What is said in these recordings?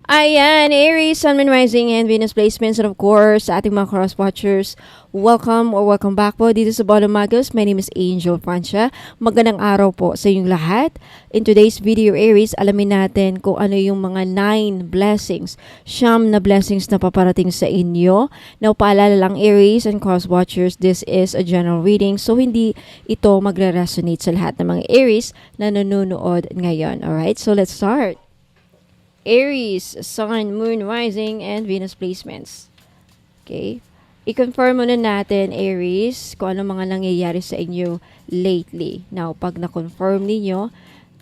Ayan, Aries, Sun, Moon, Rising, and Venus placements. And of course, sa ating mga cross-watchers, welcome back po dito sa Bottom Magos. My name is Angel Francia. Magandang araw po sa inyong lahat. In today's video, Aries, alamin natin kung ano yung mga 9 blessings, siyam na blessings na paparating sa inyo. Now, paalala lang, Aries and cross-watchers, this is a general reading. So, hindi ito magre-resonate sa lahat ng mga Aries na nanonood ngayon. Alright, so let's start. Aries, Sun, Moon, Rising, and Venus placements. Okay? I-confirm muna natin, Aries, kung ano mga nangyayari sa inyo lately. Now, pag na-confirm ninyo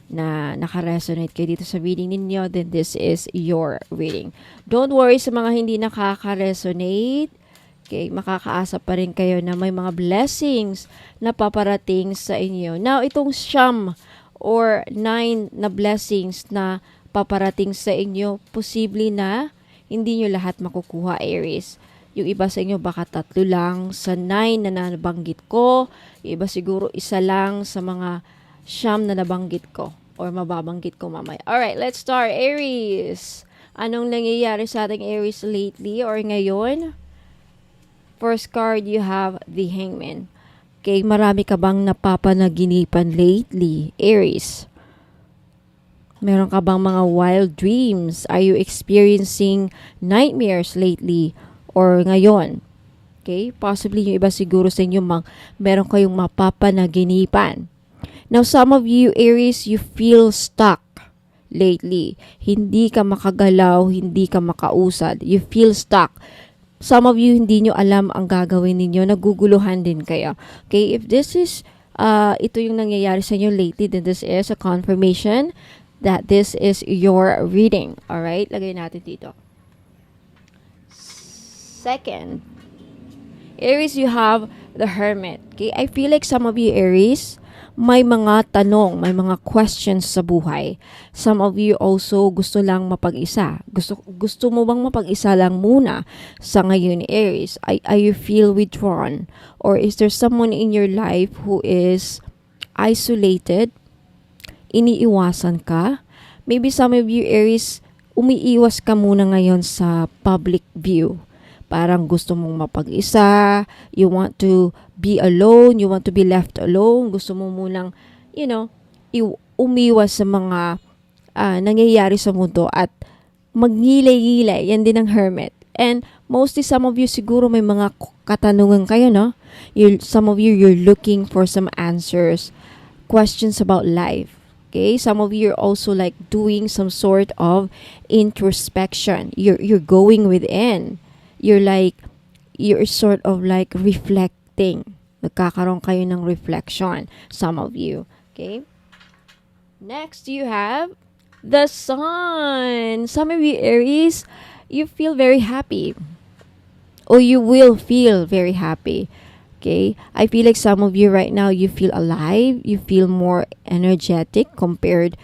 na naka-resonate kayo dito sa reading ninyo, then this is your reading. Don't worry sa mga hindi nakaka-resonate. Okay, makakaasa pa rin kayo na may mga blessings na paparating sa inyo. Now, itong siyam or 9 na blessings na paparating sa inyo, posible na hindi nyo lahat makukuha, Aries. Yung iba sa inyo baka 3 lang sa 9 na nabanggit ko. Yung iba siguro isa lang sa mga siyam na nabanggit ko or mababanggit ko mamaya. Alright, let's start, Aries. Anong nangyayari sa ating Aries lately or ngayon? First card, you have the Hangman. Okay, marami ka bang napapanaginipan lately, Aries? Meron ka bang mga wild dreams? Are you experiencing nightmares lately or ngayon? Okay? Possibly yung iba siguro sa inyo meron kayong mapapanaginipan. Now, some of you, Aries, you feel stuck lately. Hindi ka makagalaw, hindi ka makausad. You feel stuck. Some of you, hindi nyo alam ang gagawin ninyo. Naguguluhan din kayo. Okay? If this is, ito yung nangyayari sa inyo lately, then this is a confirmation that this is your reading. Alright? Lagay natin dito. Second, Aries, you have the Hermit. Okay? I feel like some of you, Aries, may mga tanong, may mga questions sa buhay. Some of you also gusto lang mapag-isa. Gusto mo bang mapag-isa lang muna sa ngayon, Aries? Are you feel withdrawn? Or is there someone in your life who is isolated? Iniiwasan ka? Maybe some of you, Aries, umiiwas ka muna ngayon sa public view. Parang gusto mong mapag-isa, you want to be alone, you want to be left alone, gusto mo munang, umiwas sa mga nangyayari sa mundo at magnilay-gilay. Yan din ang Hermit. And mostly some of you siguro may mga katanungan kayo, no? Some of you, you're looking for some answers, questions about life. Okay, some of you are also like doing some sort of introspection. You're going within. You're sort of like reflecting. Nagkakaroon kayo ng reflection, some of you. Okay? Next, you have the Sun. Some of you, Aries, you feel very happy. Or you will feel very happy. Okay? I feel like some of you right now, you feel alive. You feel more energetic compared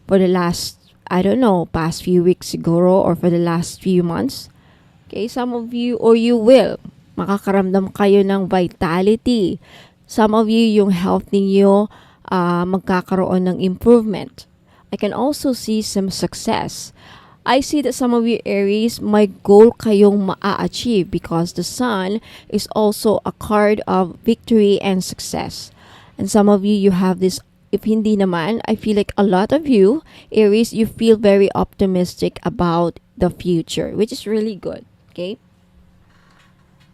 for the last, past few weeks siguro or for the last few months. Okay? Some of you, or you will, makakaramdam kayo ng vitality. Some of you, yung health ninyo, magkakaroon ng improvement. I can also see some success. I see that some of you, Aries, may goal kayong maa-achieve because the Sun is also a card of victory and success. And some of you, you have this, if hindi naman, I feel like a lot of you, Aries, you feel very optimistic about the future, which is really good, okay?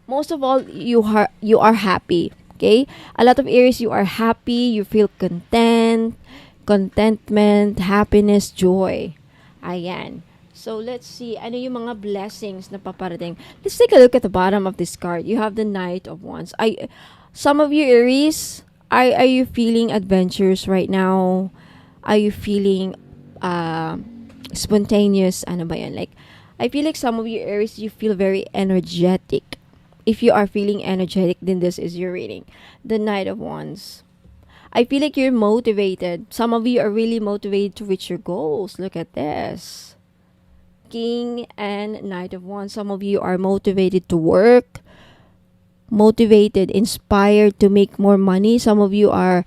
Most of all, you are happy, okay? A lot of Aries, you are happy, you feel contentment, happiness, joy. Ayan. So, let's see. Ano yung mga blessings na paparating? Let's take a look at the bottom of this card. You have the Knight of Wands. Some of you, Aries, are you feeling adventurous right now? Are you feeling spontaneous? Ano ba yan? Like, I feel like some of you, Aries, you feel very energetic. If you are feeling energetic, then this is your reading. The Knight of Wands. I feel like you're motivated. Some of you are really motivated to reach your goals. Look at this. King and Knight of Wands. Some of you are motivated to work, motivated, inspired to make more money. Some of you are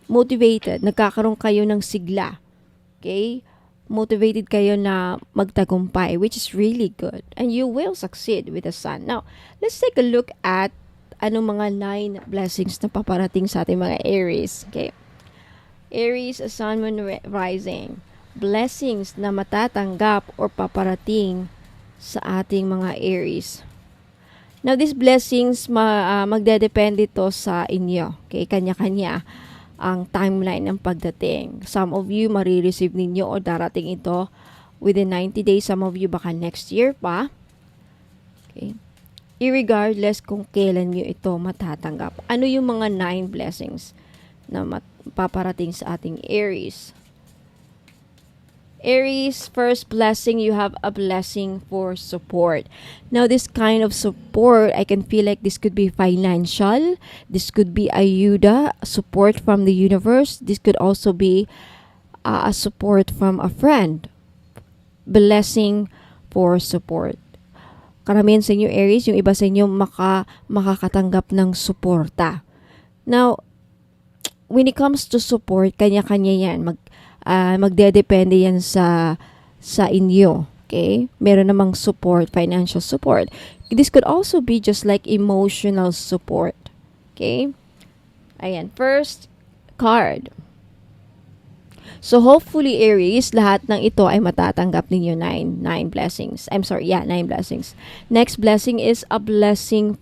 motivated. Nagkakaroon kayo ng sigla. Okay? motivated kayo na magtagumpay, which is really good. And you will succeed with the sun. Now, let's take a look at anong mga 9 blessings na paparating sa ating mga Aries. Okay. Aries, Sun, Moon, Rising. Blessings na matatanggap or paparating sa ating mga Aries. Now, these blessings, magdedepende to sa inyo. Okay, kanya-kanya ang timeline ng pagdating. Some of you, marireceive ninyo o darating ito within 90 days. Some of you, baka next year pa. Okay. Irregardless kung kailan nyo ito matatanggap. Ano yung mga 9 blessings na paparating sa ating Aries? Aries, first blessing, you have a blessing for support. Now, this kind of support, I can feel like this could be financial. This could be ayuda, support from the universe. This could also be a support from a friend. Blessing for support. Karamihan sa inyo, Aries, yung iba sa inyo makakatanggap ng suporta. Now, when it comes to support, kanya-kanya yan. Magdedepende yan sa inyo. Okay? Meron namang support, financial support. This could also be just like emotional support. Okay? Ayan. First card. So, hopefully, Aries, lahat ng ito ay matatanggap ninyo 9 blessings. 9 blessings. Next blessing is a blessing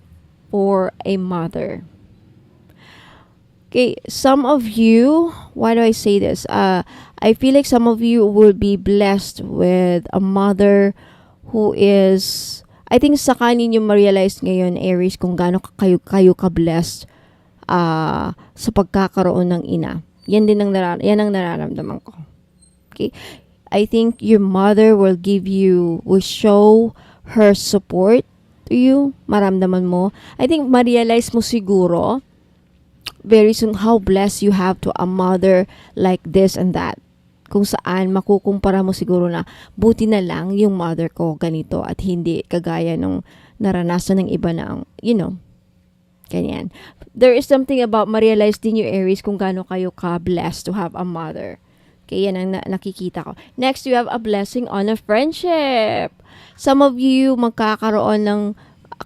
for a mother. Okay, some of you, why do I say this? I feel like some of you will be blessed with a mother who is, I think saka ninyo ma-realize ngayon, Aries, kung gaano kayo ka-blessed sa pagkakaroon ng ina. Yan ang nararamdaman ko. Okay? I think your mother will show her support to you. Maramdaman mo. I think ma-realize mo siguro very soon how blessed you have to a mother like this and that. Kung saan makukumpara mo siguro na buti na lang yung mother ko ganito at hindi kagaya nung naranasan ng iba na, ganyan. There is something about ma-realize din yung Aries kung gaano kayo ka-blessed to have a mother. Okay, yan ang nakikita ko. Next, you have a blessing on a friendship. Some of you magkakaroon ng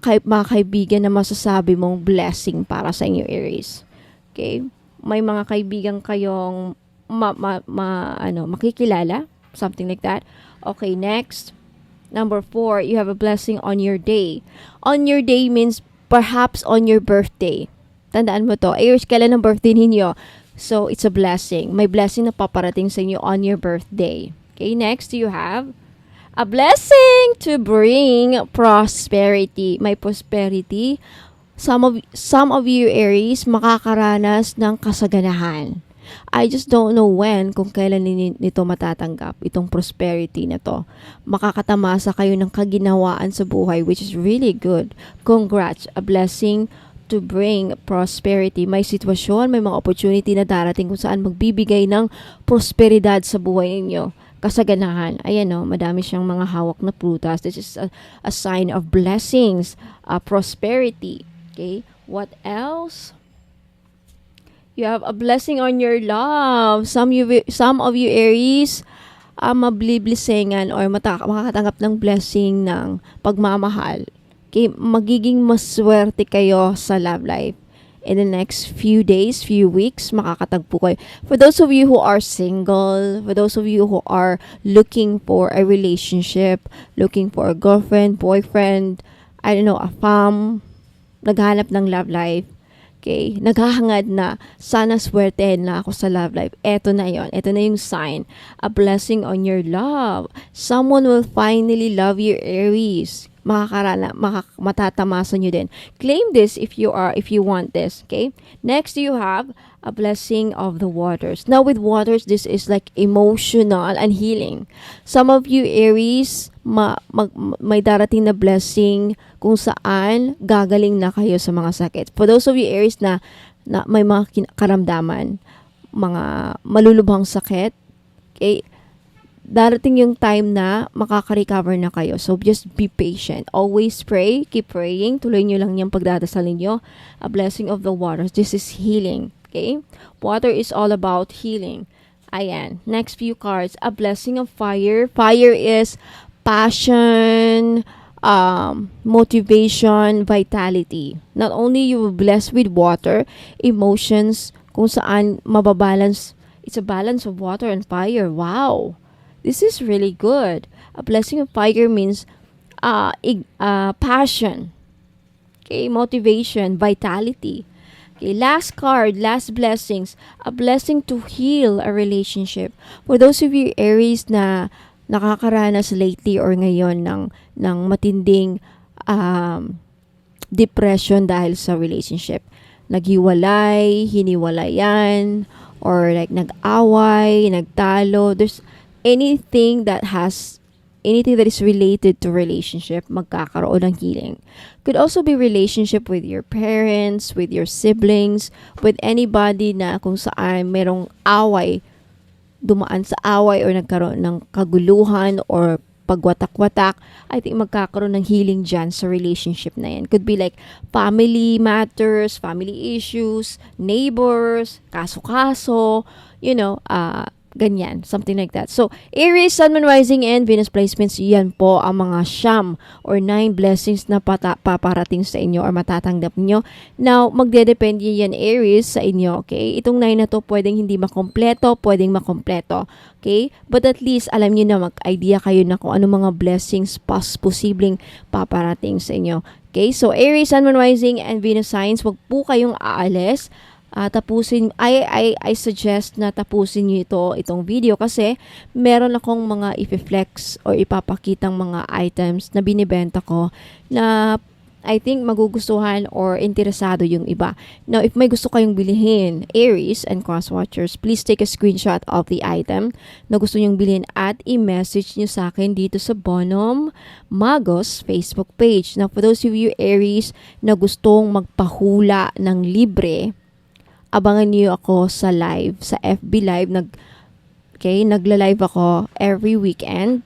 mga kaibigan na masasabi mong blessing para sa inyo, Aries. Okay? May mga kaibigan kayong makikilala, something like that. Okay, next. Number 4, you have a blessing on your day. On your day means perhaps on your birthday. Tandaan mo to. Aries, kailan ang birthday ninyo? So, it's a blessing. May blessing na paparating sa inyo on your birthday. Okay, next you have a blessing to bring prosperity. May prosperity. Some of you, Aries, makakaranas ng kasaganahan. I just don't know when, kung kailan nito matatanggap, itong prosperity na to. Makakatamasa kayo ng kaginawaan sa buhay, which is really good. Congrats, a blessing to bring prosperity. May sitwasyon, may mga opportunity na darating kung saan magbibigay ng prosperidad sa buhay ninyo. Kasaganahan. Ayan madami siyang mga hawak na prutas. This is a sign of blessings, prosperity. Okay, what else? You have a blessing on your love. Some of you Aries, mabliblisengan or makakatanggap ng blessing ng pagmamahal. Okay, magiging maswerte kayo sa love life. In the next few days, few weeks, makakatagpo kayo. For those of you who are single, for those of you who are looking for a relationship, looking for a girlfriend, boyfriend, I don't know, a fam, naghahanap ng love life, okay, naghahangad na, sana swertehin na ako sa love life. Eto na yon. Eto na yung sign. A blessing on your love. Someone will finally love you, Aries. Matatamasa nyo din. Claim this if you want this, okay? Next, you have a blessing of the waters. Now, with waters, this is like emotional and healing. Some of you, Aries, may darating na blessing kung saan gagaling na kayo sa mga sakit. For those of you, Aries, na may mga karamdaman, mga malulubhang sakit, okay, darating yung time na makaka-recover na kayo. So, just be patient. Always pray. Keep praying. Tuloy nyo lang yung pagdadasal ninyo. A blessing of the waters. This is healing. Okay? Water is all about healing. Ayan. Next few cards. A blessing of fire. Fire is passion, motivation, vitality. Not only you will bless with water, emotions, kung saan mababalance. It's a balance of water and fire. Wow. This is really good. A blessing of fire means passion, okay, motivation, vitality. Okay, last card, last blessings. A blessing to heal a relationship. For those of you Aries na nakakaranas lately or ngayon ng matinding depression dahil sa relationship. Naghiwalay, hiniwalayan, or like nag-away, nagtalo. There's anything that is related to relationship, magkakaroon ng healing. Could also be relationship with your parents, with your siblings, with anybody na kung saan merong away, dumaan sa away or nagkaroon ng kaguluhan or pagwatak-watak, I think magkakaroon ng healing dyan sa relationship na yan. Could be like family matters, family issues, neighbors, kaso-kaso, ganyan, something like that. So, Aries, Sun, Moon, Rising, and Venus placements, yan po ang mga siyam or 9 blessings na paparating sa inyo or matatanggap nyo. Now, magdedepende yan, Aries, sa inyo, okay? Itong 9 na to, pwedeng hindi makompleto, pwedeng makompleto, okay? But at least, alam nyo na, mag-idea kayo na kung ano mga blessings posibleng paparating sa inyo. Okay? So, Aries, Sun, Moon, Rising, and Venus signs, wag po kayong aalis. Tapusin, I suggest na tapusin niyo itong video kasi meron akong mga i-flex o ipapakitang mga items na binibenta ko na I think magugustuhan or interesado yung iba. Now, if may gusto kayong bilhin, Aries and Crosswatchers, please take a screenshot of the item na gusto nyong bilhin at i-message nyo sa akin dito sa Bonum Magos Facebook page. Now, for those of you Aries na gustong magpahula ng libre, abangan niyo ako sa live, sa FB Live. Nagla-live ako every weekend.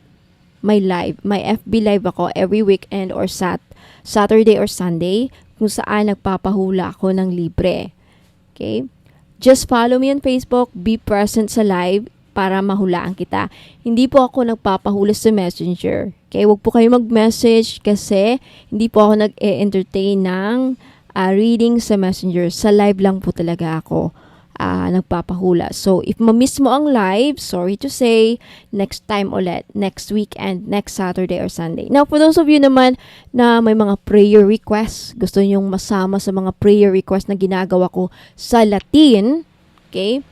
May FB Live ako every weekend or Saturday or Sunday kung saan nagpapahula ako ng libre. Okay? Just follow me on Facebook, be present sa live para mahulaan kita. Hindi po ako nagpapahula sa Messenger. Okay? Huwag po kayo mag-message kasi hindi po ako nag-entertain ng reading sa Messenger. Sa live lang po talaga ako nagpapahula. So, if ma-miss mo ang live, sorry to say, next time ulit, next weekend, next Saturday or Sunday. Now, for those of you naman na may mga prayer requests, gusto nyong masama sa mga prayer requests na ginagawa ko sa Latin, okay?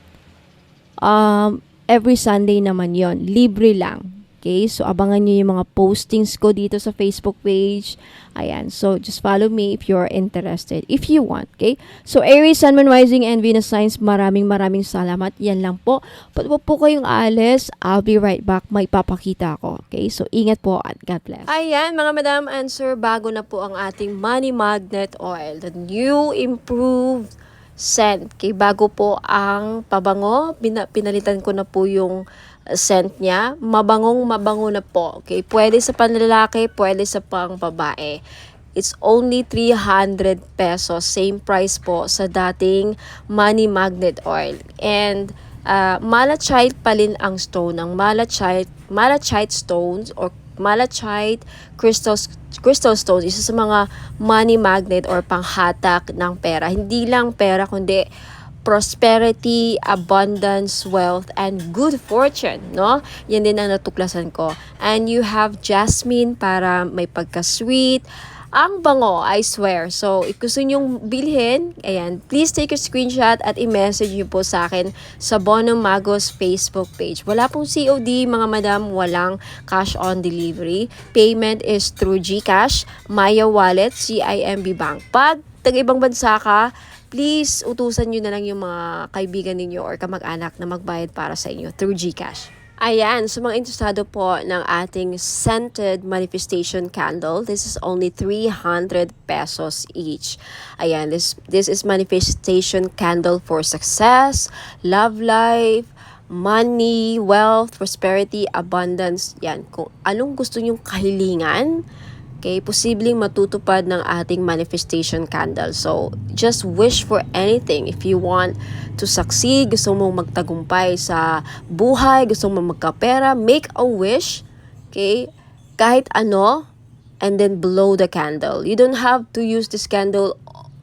Every Sunday naman yon, libre lang. Okay, so abangan nyo yung mga postings ko dito sa Facebook page. Ayan, so just follow me if you're interested, if you want, okay? So Aries, Sun, Moon, Rising, and Venus signs, maraming salamat. Yan lang po. But wag po kayong aalis, I'll be right back. May papakita ako, okay? So ingat po at God bless. Ayan, mga madam and sir, bago na po ang ating money magnet oil, the new improved scent. Okay, bago po ang pabango, pinalitan ko na po yung scent niya. Mabango na po. Okay, pwede sa panlalaki, pwede sa pang babae. It's only 300 pesos. Same price po sa dating money magnet oil. And malachite pa rin ang stone. Ang malachite stones or malachite crystal stones, isa sa mga money magnet or panghatak ng pera. Hindi lang pera, kundi prosperity, abundance, wealth, and good fortune, no? Yan din ang natuklasan ko. And you have jasmine para may pagka-sweet. Ang bango, I swear. So, if gusto nyong bilhin, ayan, please take a screenshot at i-message nyo po sa akin sa Bonum Magos Facebook page. Wala pong COD, mga madam, walang cash on delivery. Payment is through GCash, Maya Wallet, CIMB Bank. Pag taga-ibang bansa ka, please utusan nyo na lang yung mga kaibigan ninyo or kamag-anak na magbayad para sa inyo through GCash. Ayan, sa mga interesado po ng ating scented manifestation candle, this is only 300 pesos each. Ayan, this is manifestation candle for success, love life, money, wealth, prosperity, abundance. Yan, kung anong gusto nyong kahilingan, Okay, posibleng matutupad ng ating manifestation candle. So, just wish for anything. If you want to succeed, gusto mong magtagumpay sa buhay, gusto mong magkapera, make a wish. Okay? Kahit ano, and then blow the candle. You don't have to use this candle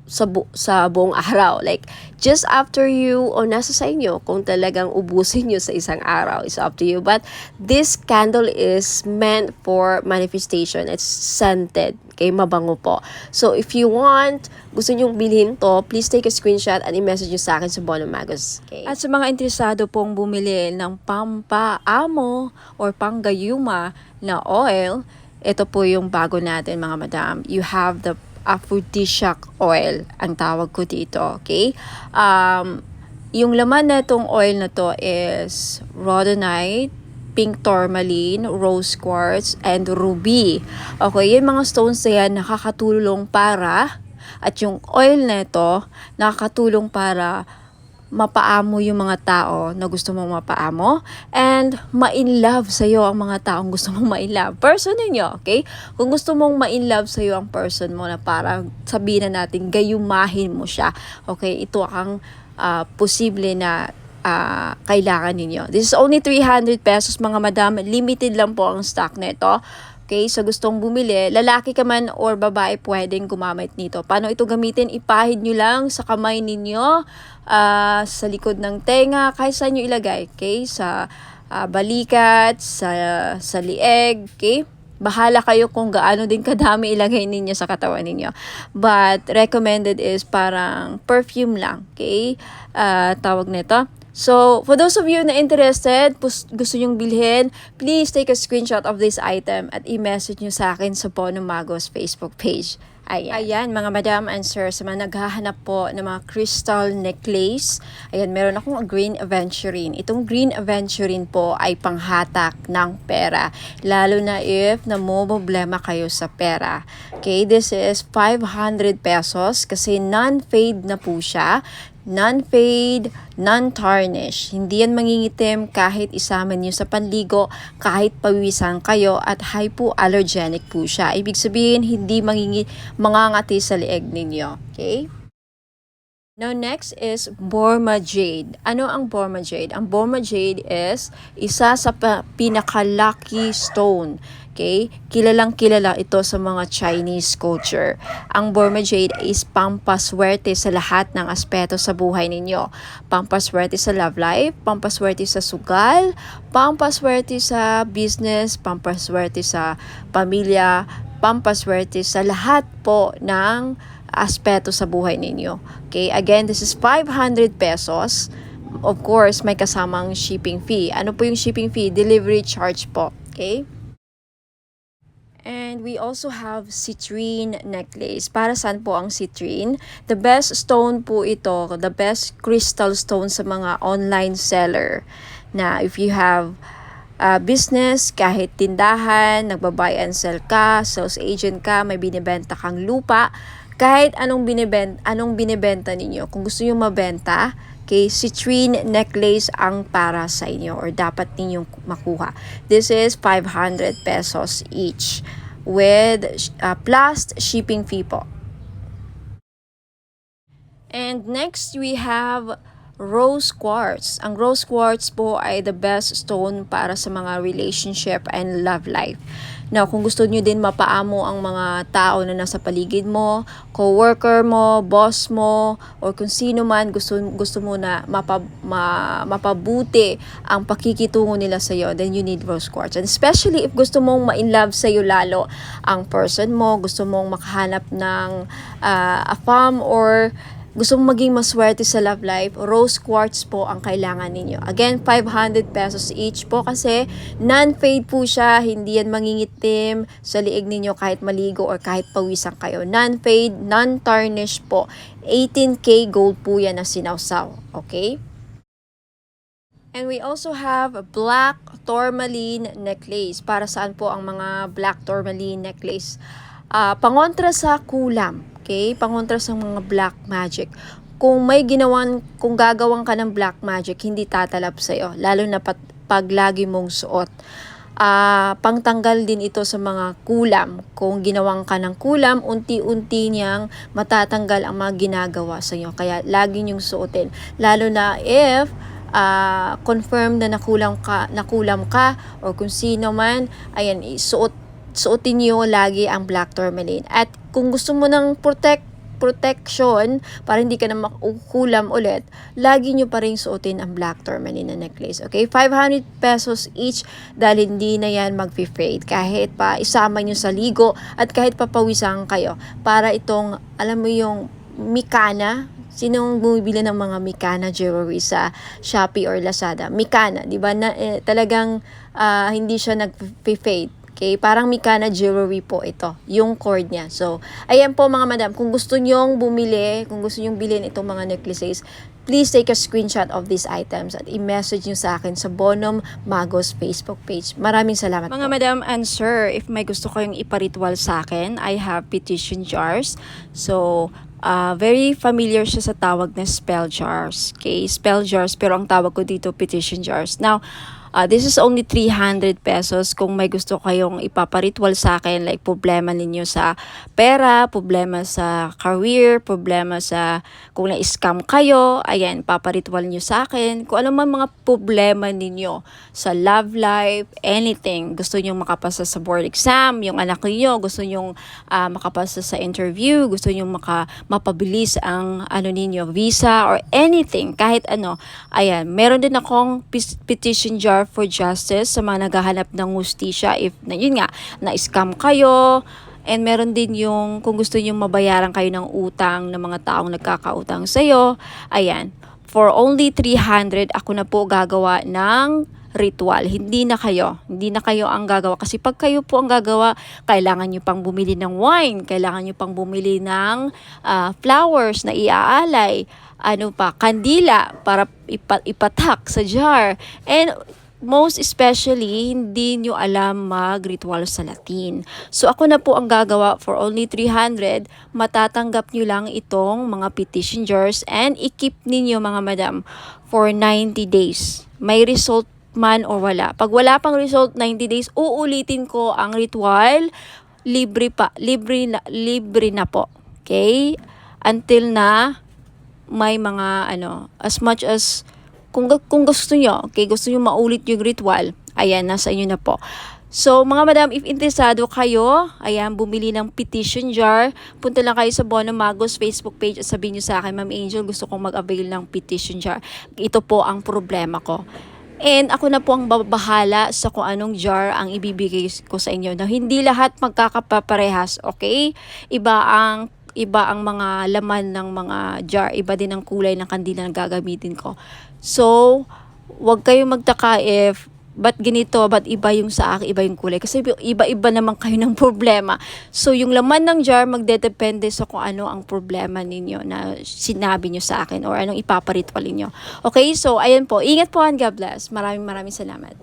sa buong araw. Like, just after you, o nasa sa inyo, kung talagang ubusin nyo sa isang araw, it's up to you. But this candle is meant for manifestation. It's scented. Okay, mabango po. So, if you want, gusto nyong bilhin to, please take a screenshot and i-message nyo sa akin sa Bono Magos. Okay? At sa mga interesado pong bumili ng pampaamo or panggayuma na oil, ito po yung bago natin mga madam. You have the aphrodisiac oil, ang tawag ko dito, okay? Yung laman na itong oil na to is rhodonite, pink tourmaline, rose quartz, and ruby. Okay, yung mga stones na yan nakakatulong para, at yung oil na ito nakakatulong para mapaamo yung mga tao na gusto mong mapaamo and ma-in-love sa'yo ang mga taong gusto mong ma-in-love. Person ninyo, okay? Kung gusto mong ma-in-love sa'yo ang person mo na parang sabihin na natin, gayumahin mo siya. Okay? Ito ang posible na kailangan ninyo. This is only 300 pesos mga madam. Limited lang po ang stock nito. Okay, so gustong bumili, lalaki ka man or babae pwedeng gumamit nito. Paano ito gamitin? Ipahid nyo lang sa kamay ninyo, sa likod ng tenga, kahit saan nyo ilagay. Okay, sa balikat, sa lieg, okay? Bahala kayo kung gaano din kadami ilagay ninyo sa katawan ninyo. But recommended is parang perfume lang, okay? Tawag nito. So, for those of you na interested, gusto nyong bilhin, please take a screenshot of this item at i-message nyo sa akin sa Bono Magos Facebook page. Ayan, mga madam and sir, sa mga naghahanap po ng mga crystal necklace, ayan, meron akong green aventurine. Itong green aventurine po ay panghatak ng pera, lalo na if namomroblema kayo sa pera. Okay, this is 500 pesos kasi non-fade na po siya. Non-fade, non-tarnish. Hindi yan mangingitim kahit isama niyo sa panligo, kahit pawisan kayo at hypoallergenic po siya. Ibig sabihin, hindi mangangati sa leeg ninyo. Okay? Now, next is Borma Jade. Ano ang Borma Jade? Ang Borma Jade is isa sa pinaka-lucky stone. Okay? Kilalang kilala ito sa mga Chinese culture. Ang Borma Jade is pampaswerte sa lahat ng aspeto sa buhay ninyo. Pampaswerte sa love life, pampaswerte sa sugal, pampaswerte sa business, pampaswerte sa pamilya, pampaswerte sa lahat po ng aspeto sa buhay ninyo. Okay? Again, this is 500 pesos. Of course, may kasamang shipping fee. Ano po yung shipping fee? Delivery charge po. Okay? And we also have citrine necklace. Para saan po ang citrine? The best stone po ito, the best crystal stone sa mga online seller. Na if you have business, kahit tindahan, nagbabuy and sell ka, sales agent ka, may binibenta kang lupa, kahit anong binibenta ninyo, kung gusto nyo mabenta, okay, citrine necklace ang para sa inyo or dapat ninyong makuha. This is 500 pesos each with plus shipping fee po. And next we have rose quartz. Ang rose quartz po ay the best stone para sa mga relationship and love life. Now, kung gusto nyo din mapaamo ang mga tao na nasa paligid mo, co-worker mo, boss mo, or kung sino man gusto mo na mapabuti ang pakikitungo nila sa iyo, then you need rose quartz. And especially if gusto mong ma-inlove sa iyo lalo ang person mo, gusto mong makahanap ng a fam or gusto mong maging maswerte sa love life, rose quartz po ang kailangan ninyo. Again, 500 pesos each po kasi non-fade po siya, hindi yan mangingitim sa liig ninyo kahit maligo or kahit pawisan kayo. Non-fade, non-tarnish po. 18K gold po yan na sinawsaw. Okay? And we also have black tourmaline necklace. Para saan po ang mga black tourmaline necklace? Pangontra sa kulam. Okay? Pangontra sa mga black magic. Kung gagawang ka ng black magic, hindi tatalab sa'yo. Lalo na pag lagi mong suot. pangtanggal din ito sa mga kulam. Kung ginawang ka ng kulam, unti-unti niyang matatanggal ang mga ginagawa sa iyo. Kaya lagi niyong suotin. Lalo na if confirm na nakulam ka or kung sino man, ayan, suotin niyo lagi ang black tourmaline. At kung gusto mo ng protection para hindi ka na makukulam ulit, lagi nyo pa rin suotin ang black tourmaline na necklace. Okay? 500 pesos each dahil hindi na yan mag-fade. Kahit pa isama nyo sa ligo at kahit papawisan kayo para itong, alam mo yung Mikana. Sinong bumibili ng mga Mikana jewelry sa Shopee or Lazada? Mikana, di ba? Talagang hindi siya nag-fade. Okay, parang Mikana jewelry po ito, yung cord niya. So, ayan po mga madam, kung gusto nyong bumili, kung gusto nyong bilhin itong mga necklaces, please take a screenshot of these items at i-message nyo sa akin sa Bonum Magos Facebook page. Maraming salamat Mga po. madam and sir, if may gusto kayong iparitwal sa akin, I have petition jars. So, very familiar siya sa tawag na spell jars. Okay, spell jars, pero ang tawag ko dito petition jars. Now, this is only 300 pesos kung may gusto kayong ipaparitwal sa akin, like problema ninyo sa pera, problema sa career, problema sa kung na-scam kayo, ayan, paparitwal nyo sa akin. Kung ano man mga problema ninyo sa love life, anything, gusto nyo makapasa sa board exam, yung anak niyo gusto nyo makapasa sa interview, gusto nyo mapabilis ang ninyo, visa or anything, kahit ano, ayan, meron din akong petition jar for justice sa mga naghahanap ng hustisya if yun nga na-scam kayo, and meron din yung kung gusto niyo mabayaran kayo ng utang ng mga taong nagkakautang sa iyo. Ayan, for only 300 ako na po gagawa ng ritual. Hindi na kayo ang gagawa, kasi pag kayo po ang gagawa, kailangan nyo pang bumili ng wine, kailangan nyo pang bumili ng flowers na iaalay, kandila para ipatak sa jar, and most especially, hindi nyo alam mag-ritual sa Latin. So, ako na po ang gagawa for only 300. Matatanggap nyo lang itong mga petition jars and i-keep ninyo mga madam for 90 days. May result man o wala. Pag wala pang result, 90 days, uulitin ko ang ritual. Libre na po. Okay? Until na may mga as much as kung gusto nyo, okay, gusto nyo maulit yung ritual, ayan, nasa inyo na po. So, mga madam, if interesado kayo, ayan, bumili ng petition jar, punta lang kayo sa Bonum Magos Facebook page at sabihin nyo sa akin, Ma'am Angel, gusto kong mag-avail ng petition jar. Ito po ang problema ko. And ako na po ang babahala sa kung anong jar ang ibibigay ko sa inyo. Na hindi lahat magkakaparehas, okay? Iba ang mga laman ng mga jar, iba din ang kulay ng kandila na gagamitin ko. So, wag kayong magtaka if ba't ganito, ba't iba yung sa akin, iba yung kulay. Kasi iba-iba naman kayo ng problema. So, yung laman ng jar magdedepende sa kung ano ang problema ninyo na sinabi nyo sa akin or anong ipaparitwal ninyo. Okay, so ayan po. Ingat po and God bless. Maraming salamat.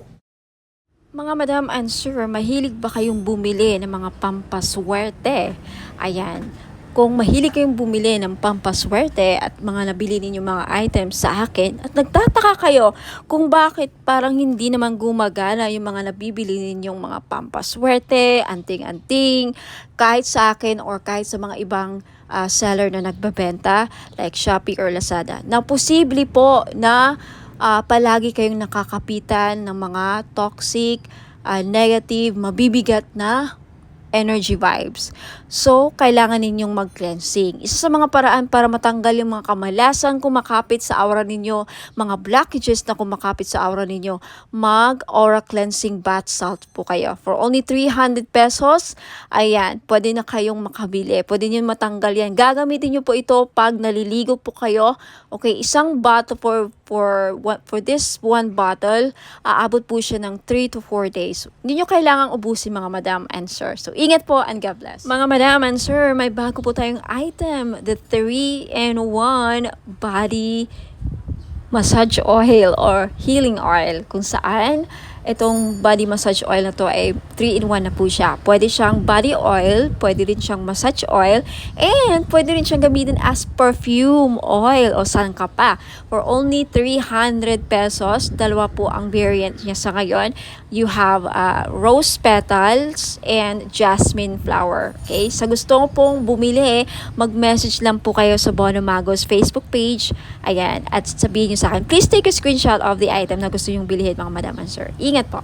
Mga madam and sir, mahilig ba kayong bumili ng mga pampaswerte? Ayan. Kung mahilig kayong bumili ng pampaswerte at mga nabili ninyo mga items sa akin at nagtataka kayo kung bakit parang hindi naman gumagana yung mga nabibili ninyong mga pampaswerte, anting-anting, kahit sa akin or kahit sa mga ibang seller na nagbebenta like Shopee or Lazada. Na posible po na palagi kayong nakakapitan ng mga toxic, negative, mabibigat na energy vibes. So, kailangan ninyong mag-cleansing. Isa sa mga paraan para matanggal yung mga kamalasan kumakapit sa aura ninyo, mga blockages na kumakapit sa aura ninyo, mag-aura cleansing bath salt po kayo. For only 300 pesos, ayan, pwede na kayong makabili. Pwede nyo matanggal yan. Gagamitin nyo po ito pag naliligo po kayo. Okay, isang bottle for this one bottle, aabot po siya ng 3 to 4 days. Hindi nyo kailangang ubusin mga madam and sir. So, ingat po and God bless. Mga madam and sir, may bago po tayong item, the 3-in-1 body massage oil or healing oil, kung saan itong body massage oil na to ay 3-in-1 na po siya. Pwede siyang body oil, pwede rin siyang massage oil, and pwede rin siyang gamitin as perfume oil o saan ka pa. For only 300 pesos, dalawa po ang variant niya sa ngayon. You have rose petals and jasmine flower. Okay? Sa gusto mo pong bumili, mag-message lang po kayo sa Bono Magos Facebook page. Ayan. At sabihin nyo sa akin, please take a screenshot of the item na gusto nyong bilhin, mga madam and sir. Ingat po.